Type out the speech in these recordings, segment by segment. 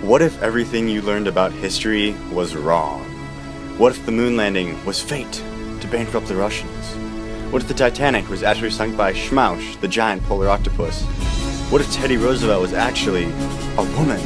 What if everything you learned about history was wrong? What if the moon landing was fate to bankrupt the Russians? What if the Titanic was actually sunk by Schmausch, the giant polar octopus? What if Teddy Roosevelt was actually a woman?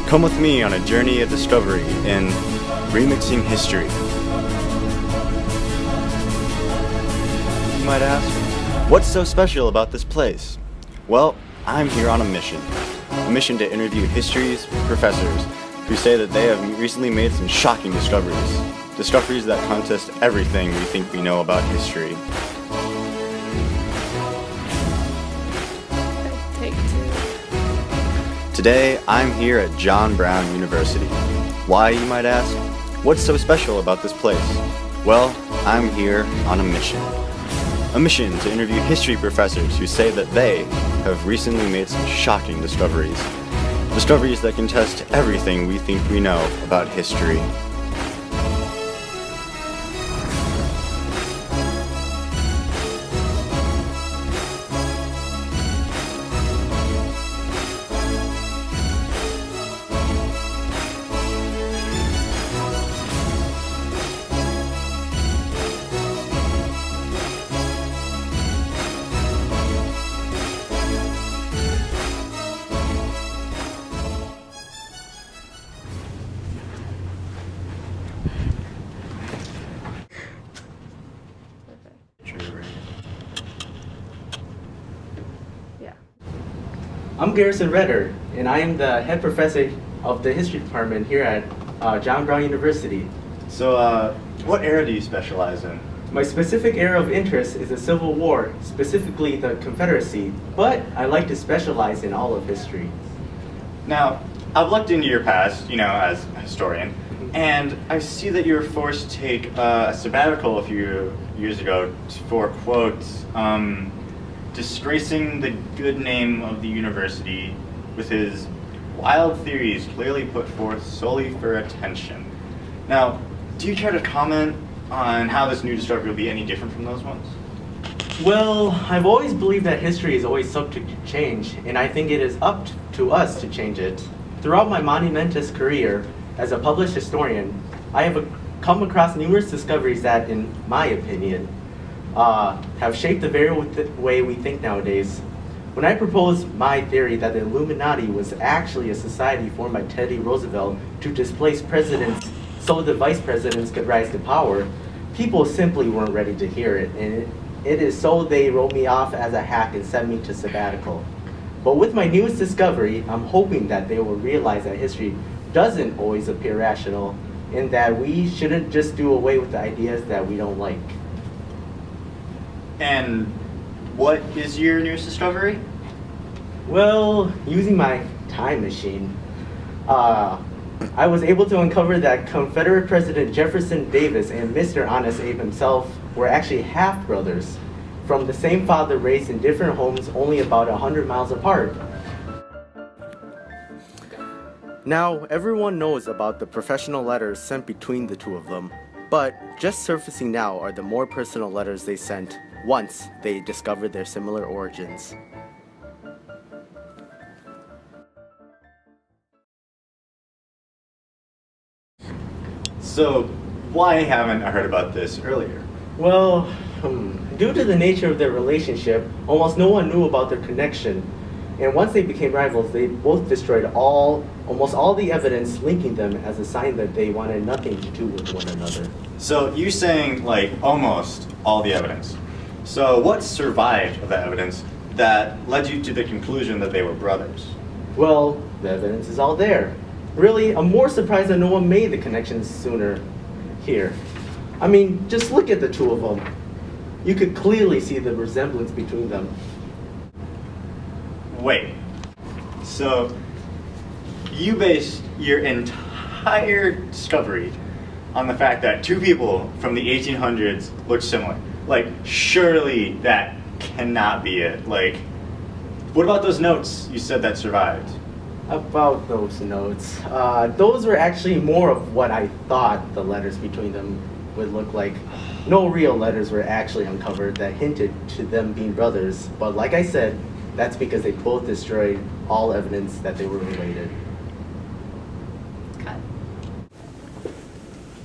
Come with me on a journey of discovery in Remixing History. You might ask, what's so special about this place? Well, I'm here on a mission to interview history's professors who say that they have recently made some shocking discoveries that contest everything we think we know about history. Take two. Today, I'm here at John Brown University. Why, you might ask? What's so special about this place? Well, I'm here on a mission. A mission to interview history professors who say that they have recently made some shocking discoveries. Discoveries that contest everything we think we know about history. I'm Garrison Redder, and I am the head professor of the history department here at John Brown University. So, what era do you specialize in? My specific area of interest is the Civil War, specifically the Confederacy, but I like to specialize in all of history. Now, I've looked into your past, as a historian, and I see that you were forced to take a sabbatical a few years ago for, quote, disgracing the good name of the university with his wild theories clearly put forth solely for attention. Now, do you care to comment on how this new discovery will be any different from those ones? Well, I've always believed that history is always subject to change, and I think it is up to us to change it. Throughout my monumentous career as a published historian, I have come across numerous discoveries that, in my opinion, have shaped the very way we think nowadays. When I proposed my theory that the Illuminati was actually a society formed by Teddy Roosevelt to displace presidents so the vice presidents could rise to power, people simply weren't ready to hear it, and it is so they wrote me off as a hack and sent me to sabbatical. But with my newest discovery, I'm hoping that they will realize that history doesn't always appear rational, and that we shouldn't just do away with the ideas that we don't like. And what is your newest discovery? Well, using my time machine, I was able to uncover that Confederate President Jefferson Davis and Mr. Honest Abe himself were actually half-brothers from the same father, raised in different homes only about 100 miles apart. Now, everyone knows about the professional letters sent between the two of them, but just surfacing now are the more personal letters they sent once they discovered their similar origins. So, why haven't I heard about this earlier? Well, due to the nature of their relationship, almost no one knew about their connection. And once they became rivals, they both destroyed almost all the evidence linking them as a sign that they wanted nothing to do with one another. So, you're saying, almost all the evidence. So, what survived of the evidence that led you to the conclusion that they were brothers? Well, the evidence is all there. Really, I'm more surprised that no one made the connections sooner here. I mean, just look at the two of them. You could clearly see the resemblance between them. Wait, so you based your entire discovery on the fact that two people from the 1800s look similar? Surely that cannot be it. What about those notes you said that survived? About those notes, those were actually more of what I thought the letters between them would look like. No real letters were actually uncovered that hinted to them being brothers, but like I said, that's because they both destroyed all evidence that they were related.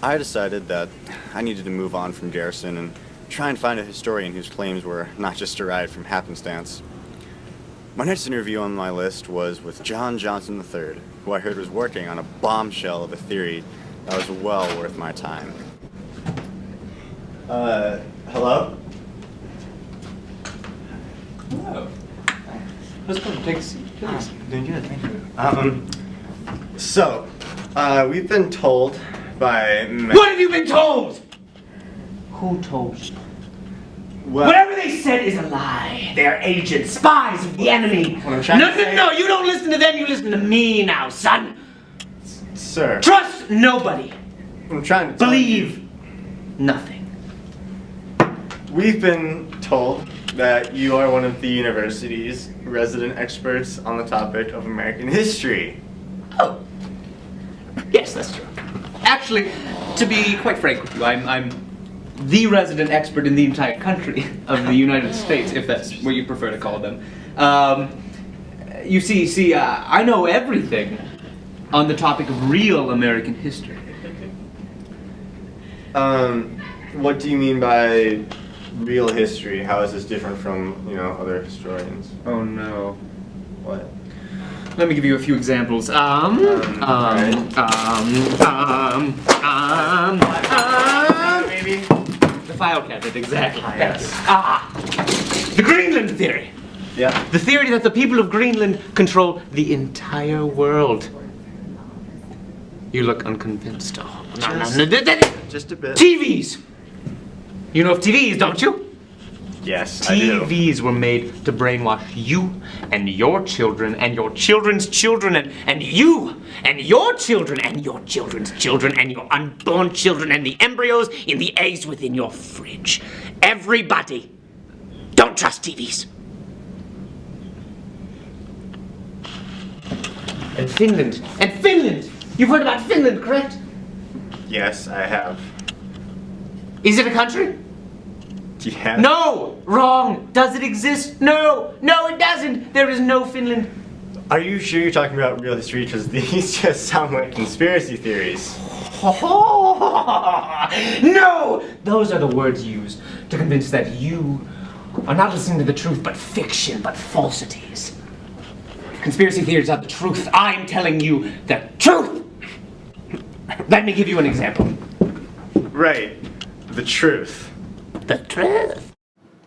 I decided that I needed to move on from Garrison and try and find a historian whose claims were not just derived from happenstance. My next interview on my list was with John Johnson III, who I heard was working on a bombshell of a theory that was well worth my time. Hello? Hello. Let's go take a seat, please. Doing good, thank you. We've been told by... What have you been told? Who told you? Well, Whatever they said is a lie. They're agents, spies of the enemy. What I'm trying to say- No, you don't listen to them, you listen to me now, son. Sir, Trust nobody. I'm trying to tell Believe nothing. We've been told that you are one of the university's resident experts on the topic of American history. Oh. Yes, that's true. Actually, to be quite frank with you, I'm the resident expert in the entire country of the United States, if that's what you prefer to call them. You see, I know everything on the topic of real American history. What do you mean by real history? How is this different from, other historians? Oh no. What? Let me give you a few examples. Maybe? The file cabinet, exactly. Yes. The Greenland theory. Yeah. The theory that the people of Greenland control the entire world. You look unconvinced. Oh, Just a bit. TVs. You know of TVs, don't you? Yes, I do. TVs were made to brainwash you and your children and your children's children and you and your children and your children's children and your unborn children and the embryos in the eggs within your fridge. Everybody, don't trust TVs. And Finland! You've heard about Finland, correct? Yes, I have. Is it a country? Yeah. No! Wrong! Does it exist? No! No, it doesn't! There is no Finland. Are you sure you're talking about real history? Because these just sound like conspiracy theories. No! Those are the words used to convince that you are not listening to the truth, but fiction, but falsities. Conspiracy theories are the truth. I'm telling you the truth! Let me give you an example. Right. The truth. The truth.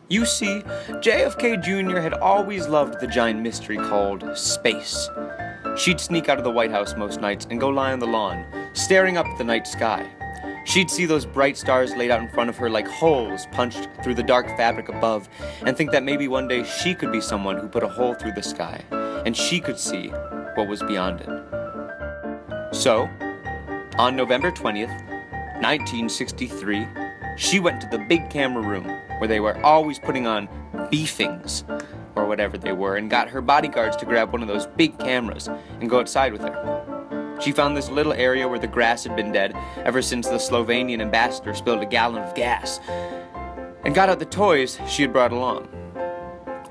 You see, JFK Jr. had always loved the giant mystery called space. She'd sneak out of the White House most nights and go lie on the lawn, staring up at the night sky. She'd see those bright stars laid out in front of her like holes punched through the dark fabric above, and think that maybe one day she could be someone who put a hole through the sky, and she could see what was beyond it. So, on November 20th, 1963, she went to the big camera room where they were always putting on beefings, or whatever they were, and got her bodyguards to grab one of those big cameras and go outside with her. She found this little area where the grass had been dead ever since the Slovenian ambassador spilled a gallon of gas, and got out the toys she had brought along.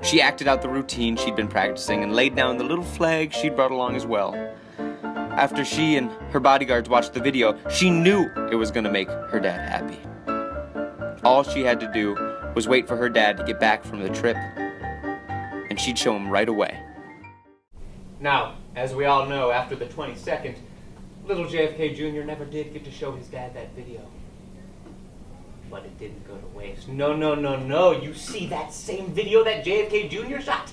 She acted out the routine she'd been practicing and laid down the little flag she'd brought along as well. After she and her bodyguards watched the video, she knew it was going to make her dad happy. All she had to do was wait for her dad to get back from the trip, and she'd show him right away. Now, as we all know, after the 22nd, little JFK Jr. never did get to show his dad that video. But it didn't go to waste. No. You see, that same video that JFK Jr. shot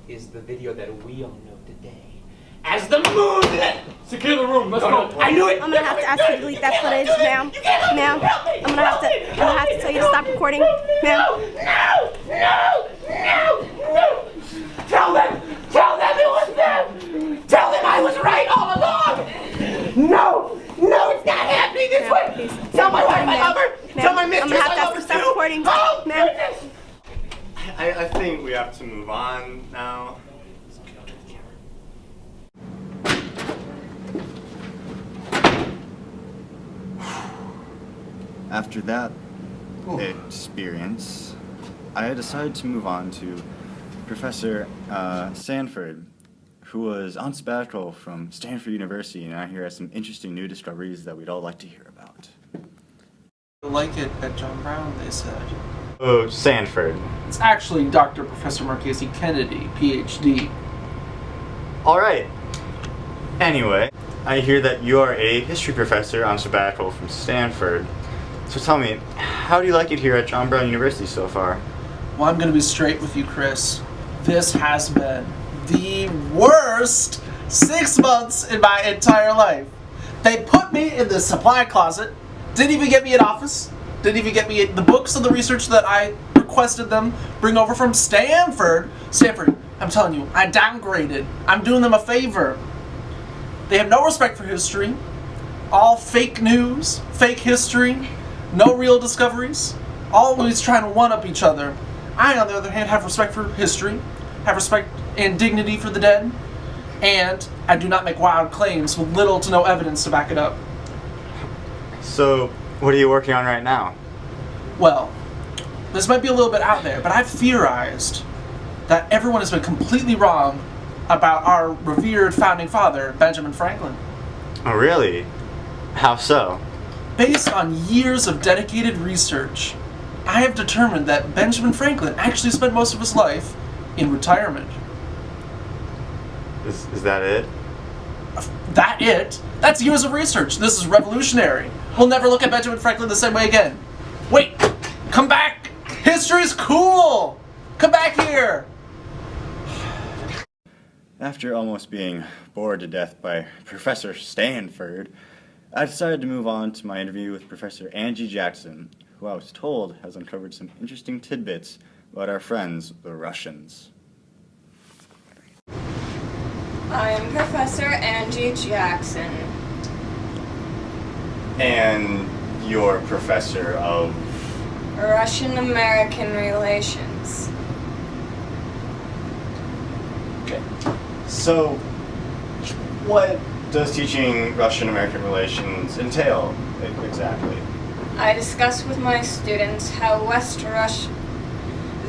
is the video that we all know today as the moon. Secure the room. Let's go. I knew it. I'm gonna have to ask you to delete that footage, ma'am. Ma'am, I'm gonna have to tell you to stop recording, ma'am. No! Tell them it was them! Tell them I was right all along! No, it's not happening this Ma'am, way! please. Tell my wife I love her! Ma'am, Tell my mistress I'm gonna have I to love ask her you to stop too! recording, Oh, ma'am. goodness. I think we have to move on now. After that experience, I decided to move on to Professor Sanford, who was on sabbatical from Stanford University, and I hear has some interesting new discoveries that we'd all like to hear about. like it at John Brown, they said. Oh, Sanford. It's actually Dr. Professor Marchese Kennedy, PhD. Alright. Anyway, I hear that you are a history professor on sabbatical from Stanford. So tell me, how do you like it here at John Brown University so far? Well, I'm going to be straight with you, Chris. This has been the worst 6 months in my entire life. They put me in the supply closet, didn't even get me an office, didn't even get me the books and the research that I requested them bring over from Stanford. Stanford, I'm telling you, I downgraded. I'm doing them a favor. They have no respect for history. All fake news, fake history, no real discoveries. Always trying to one-up each other. I, on the other hand, have respect for history, have respect and dignity for the dead, and I do not make wild claims with little to no evidence to back it up. So, what are you working on right now? Well, this might be a little bit out there, but I've theorized that everyone has been completely wrong about our revered founding father, Benjamin Franklin. Oh, really? How so? Based on years of dedicated research, I have determined that Benjamin Franklin actually spent most of his life in retirement. Is that it? That it? That's years of research. This is revolutionary. We'll never look at Benjamin Franklin the same way again. Wait! Come back! History's cool! Come back here! After almost being bored to death by Professor Stanford, I decided to move on to my interview with Professor Angie Jackson, who I was told has uncovered some interesting tidbits about our friends, the Russians. I am Professor Angie Jackson. And you're Professor of... Russian-American Relations. Okay. So, what does teaching Russian-American relations entail exactly? I discuss with my students how West Russia,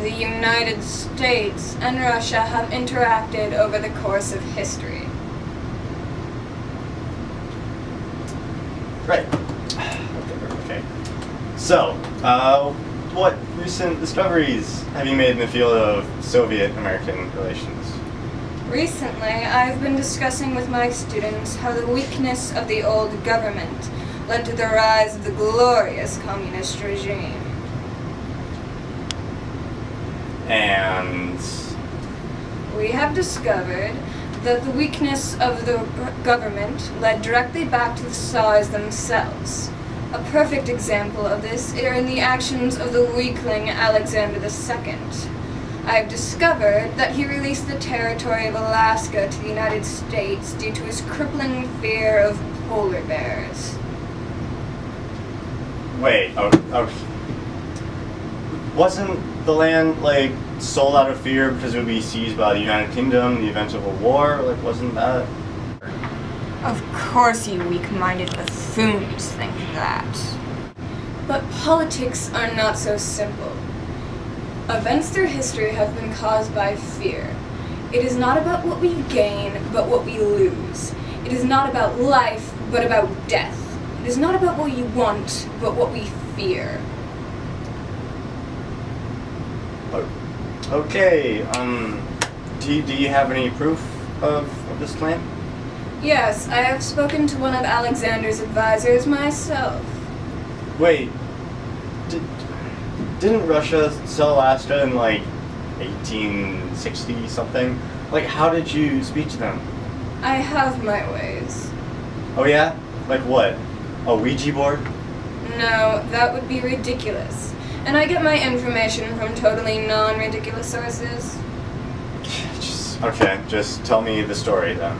the United States, and Russia have interacted over the course of history. Right. Okay. So, what recent discoveries have you made in the field of Soviet-American relations? Recently, I've been discussing with my students how the weakness of the old government led to the rise of the glorious communist regime. And We have discovered that the weakness of the government led directly back to the Tsars themselves. A perfect example of this are in the actions of the weakling Alexander II. I have discovered that he released the territory of Alaska to the United States due to his crippling fear of polar bears. wait, wasn't the land sold out of fear because it would be seized by the United Kingdom in the event of a war? Wasn't that? Of course you weak-minded buffoons think that. But politics are not so simple. Events through history have been caused by fear. It is not about what we gain, but what we lose. It is not about life, but about death. It is not about what you want, but what we fear. Okay, do you have any proof of this claim? Yes, I have spoken to one of Alexander's advisors myself. Wait, didn't Russia sell Alaska in 1860 something? How did you speak to them? I have my ways. Oh yeah? What? A Ouija board? No, that would be ridiculous. And I get my information from totally non-ridiculous sources. Okay, just tell me the story then.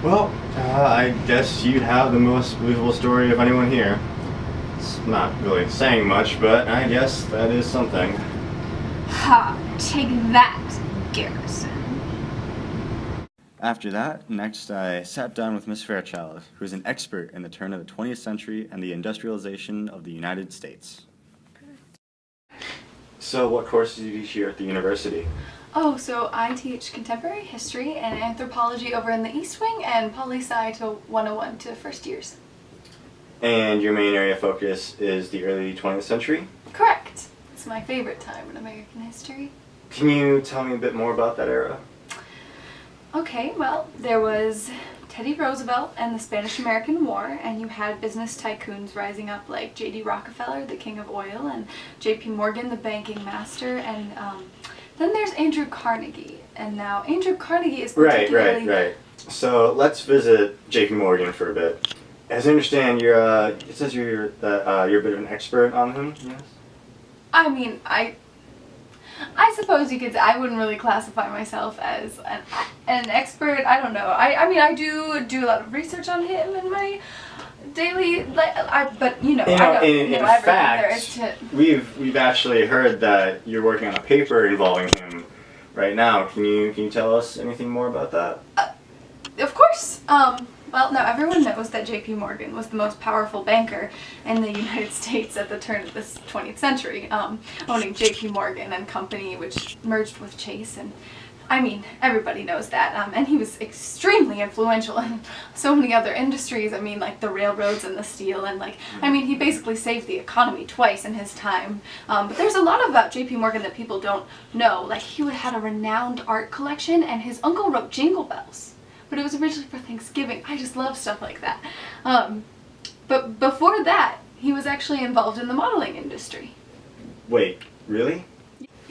Well, I guess you have the most believable story of anyone here. It's not really saying much, but I guess that is something. Ha! Take that, Garrison. After that, next I sat down with Miss Fairchild, who is an expert in the turn of the 20th century and the industrialization of the United States. So what courses do you teach here at the university? Oh, so I teach contemporary history and anthropology over in the East Wing and poli-sci to 101 to first years. And your main area of focus is the early 20th century? Correct. It's my favorite time in American history. Can you tell me a bit more about that era? Okay, well, there was Teddy Roosevelt and the Spanish-American War, and you had business tycoons rising up like J.D. Rockefeller, the king of oil, and J.P. Morgan, the banking master, and then there's Andrew Carnegie. And now Andrew Carnegie is particularly... Right. So let's visit J.P. Morgan for a bit. As I understand, it says you're a bit of an expert on him, yes? I mean, I suppose you could say I wouldn't really classify myself as an expert. I don't know. I mean, I do a lot of research on him in my daily but you know, I don't in know everything fact, there is to... we've actually heard that you're working on a paper involving him right now. Can you tell us anything more about that? Of course. Well, now everyone knows that J.P. Morgan was the most powerful banker in the United States at the turn of this 20th century, owning J.P. Morgan and Company, which merged with Chase, and I mean, everybody knows that, and he was extremely influential in so many other industries. I mean, like the railroads and the steel, and I mean, he basically saved the economy twice in his time. But there's a lot about J.P. Morgan that people don't know. Like, he had a renowned art collection, and his uncle wrote Jingle Bells. But it was originally for Thanksgiving. I just love stuff like that. But before that, he was actually involved in the modeling industry. Wait, really?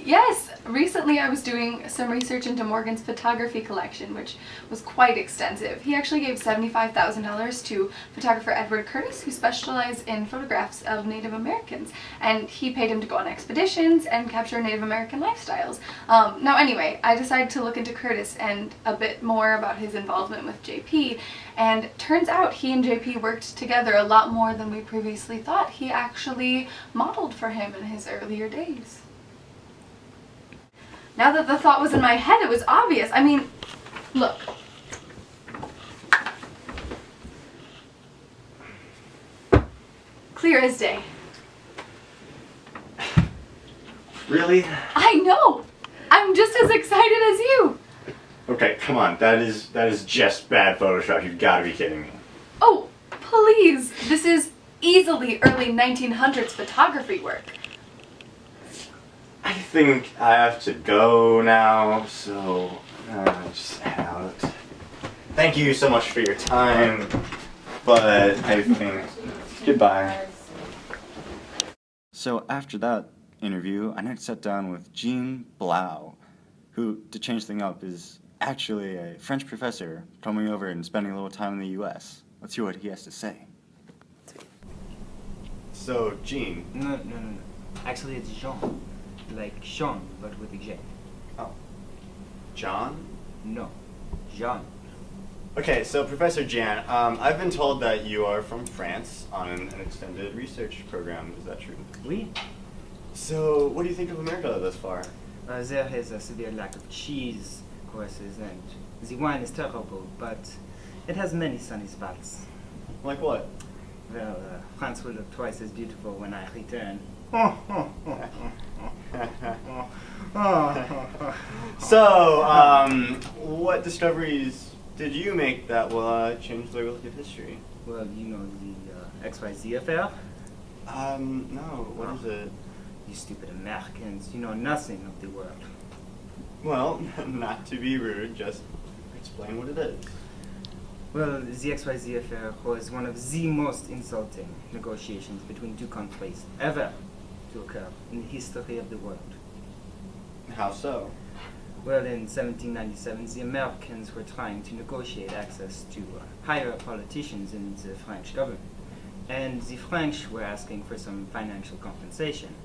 Yes, recently I was doing some research into Morgan's photography collection, which was quite extensive. He actually gave $75,000 to photographer Edward Curtis, who specialized in photographs of Native Americans, and he paid him to go on expeditions and capture Native American lifestyles. Now anyway, I decided to look into Curtis and a bit more about his involvement with JP, and turns out he and JP worked together a lot more than we previously thought. He actually modeled for him in his earlier days. Now that the thought was in my head, it was obvious. I mean, look. Clear as day. Really? I know! I'm just as excited as you! Okay, come on. That is just bad Photoshop. You've got to be kidding me. Oh, please! This is easily early 1900s photography work. I think I have to go now, so just head out. Thank you so much for your time, but I think goodbye. So after that interview, I next sat down with Jean Blau, who, to change things up, is actually a French professor coming over and spending a little time in the U.S. Let's hear what he has to say. So, Jean. No. Actually, it's Jean. Like Sean, but with a J. Oh. John? No. Jean. Okay, so Professor Jan, I've been told that you are from France on an extended research program. Is that true? Oui. So, what do you think of America thus far? There is a severe lack of cheese courses, and the wine is terrible, but it has many sunny spots. Like what? Well, France will look twice as beautiful when I return. So, what discoveries did you make that will change the way we look at history? Well, you know the XYZ affair? No. What is it? You stupid Americans, you know nothing of the world. Well, not to be rude, just explain what it is. Well, the XYZ affair was one of the most insulting negotiations between two countries ever to occur in the history of the world. How so? Well, in 1797, the Americans were trying to negotiate access to higher politicians in the French government, and the French were asking for some financial compensation.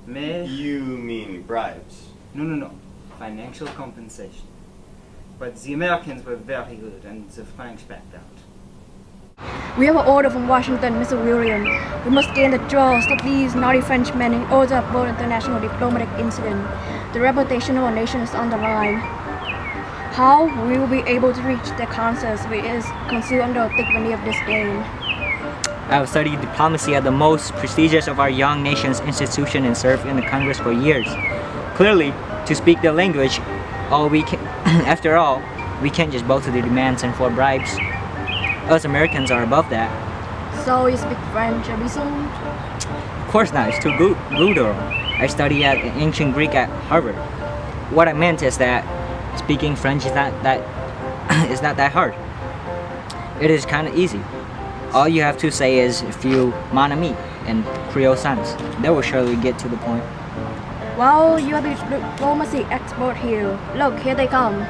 You mean bribes? No. Financial compensation. But the Americans were very good and the French backed out. We have an order from Washington, Mr. William. We must gain the trust of these naughty Frenchmen in order to avoid international diplomatic incident. The reputation of our nation is on the line. How will we be able to reach the consensus which is concealed under the thick veneer of this game? I have studied diplomacy at the most prestigious of our young nation's institution and served in the Congress for years. Clearly, to speak the language, after all, we can't just bow to the demands and for bribes. Us Americans are above that. So you speak French, Abison? Of course not, it's too brutal. I studied at ancient Greek at Harvard. What I meant is that speaking French is not that hard. It is kind of easy. All you have to say is a few mon ami and Creole sounds. They will surely get to the point. Well, you are the diplomacy expert here. Look, here they come.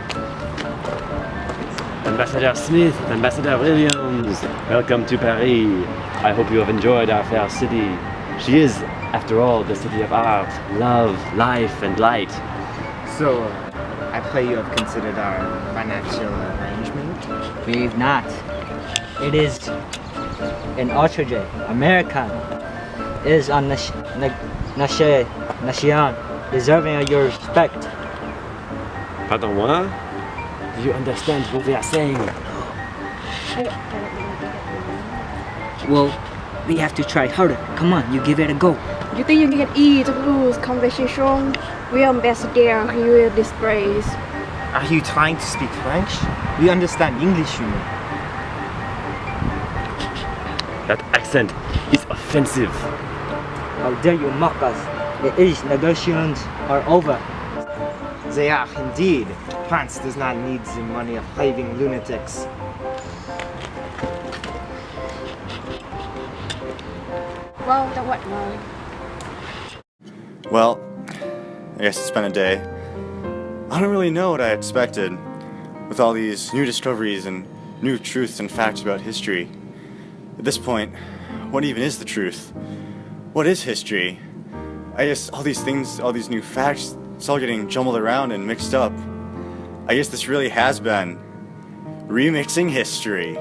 Ambassador Smith, Ambassador Williams, welcome to Paris. I hope you have enjoyed our fair city. She is, after all, the city of art, love, life, and light. So, I pray you have considered our financial arrangement? We've not. It is an outrage. America is a nation deserving of your respect. Pardon moi? Do you understand what we are saying? Well, we have to try harder. Come on, you give it a go. You think you can ease the rules conversation? We are ambassador you will disgrace. Are you trying to speak French? We understand English, you know. That accent is offensive. How dare you mock us? The negotiations are over. They are indeed. France does not need the money of raving lunatics. Well, then what now? Well, I guess it's been a day. I don't really know what I expected with all these new discoveries and new truths and facts about history. At this point, what even is the truth? What is history? I guess all these things, all these new facts, it's all getting jumbled around and mixed up. I guess this really has been Remixing History.